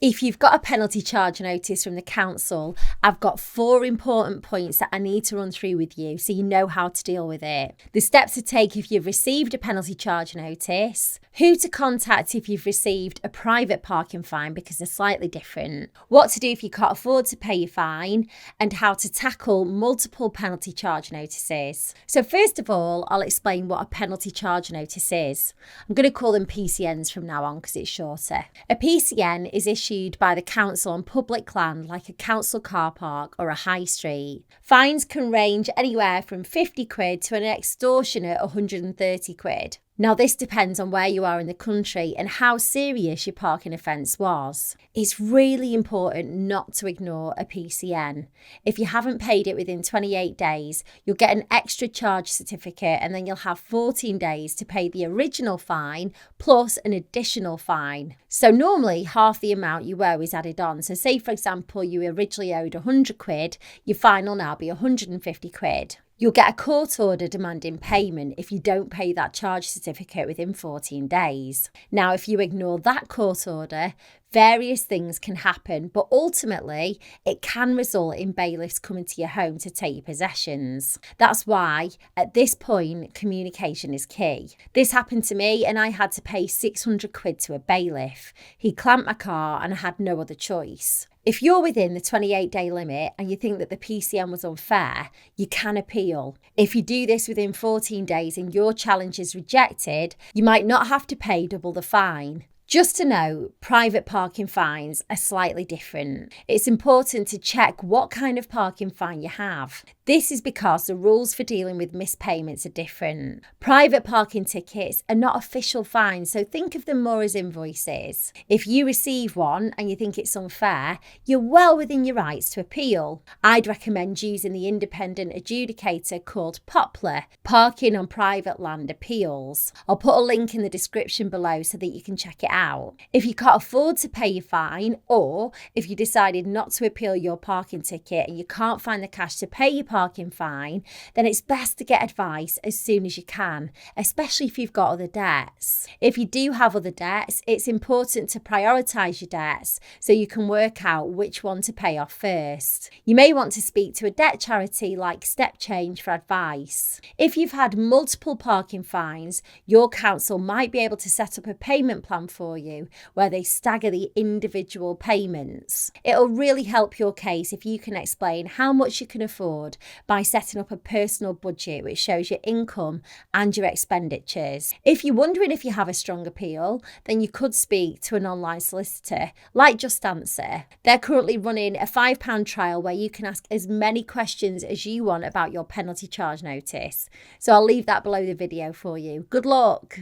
If you've got a penalty charge notice from the council, I've got 4 important points that I need to run through with you so you know how to deal with it. The steps to take if you've received a penalty charge notice, who to contact if you've received a private parking fine because they're slightly different, what to do if you can't afford to pay your fine, and how to tackle multiple penalty charge notices. So first of all, I'll explain what a penalty charge notice is. I'm going to call them PCNs from now on because it's shorter. A PCN is issued by the council on public land like a council car park or a high street. Fines can range anywhere from 50 quid to an extortionate 130 quid. Now, this depends on where you are in the country and how serious your parking offence was. It's really important not to ignore a PCN. If you haven't paid it within 28 days, you'll get an extra charge certificate and then you'll have 14 days to pay the original fine plus an additional fine. So normally half the amount you owe is added on. So say, for example, you originally owed 100 quid, your fine will now be 150 quid. You'll get a court order demanding payment if you don't pay that charge certificate within 14 days. Now, if you ignore that court order, various things can happen, but ultimately it can result in bailiffs coming to your home to take your possessions. That's why, at this point, communication is key. This happened to me and I had to pay 600 quid to a bailiff. He clamped my car and I had no other choice. If you're within the 28-day limit and you think that the PCN was unfair, you can appeal. If you do this within 14 days and your challenge is rejected, you might not have to pay double the fine. Just to note, private parking fines are slightly different. It's important to check what kind of parking fine you have. This is because the rules for dealing with missed payments are different. Private parking tickets are not official fines, so think of them more as invoices. If you receive one and you think it's unfair, you're well within your rights to appeal. I'd recommend using the independent adjudicator called Poplar, Parking on Private Land Appeals. I'll put a link in the description below so that you can check it out. If you can't afford to pay your fine, or if you decided not to appeal your parking ticket and you can't find the cash to pay your parking fine, then it's best to get advice as soon as you can, especially if you've got other debts. If you do have other debts, it's important to prioritise your debts so you can work out which one to pay off first. You may want to speak to a debt charity like Step Change for advice. If you've had multiple parking fines, your council might be able to set up a payment plan for you where they stagger the individual payments. It'll really help your case if you can explain how much you can afford by setting up a personal budget which shows your income and your expenditures. If you're wondering if you have a strong appeal, then you could speak to an online solicitor like JustAnswer. They're currently running a £5 trial where you can ask as many questions as you want about your penalty charge notice. So I'll leave that below the video for you. Good luck.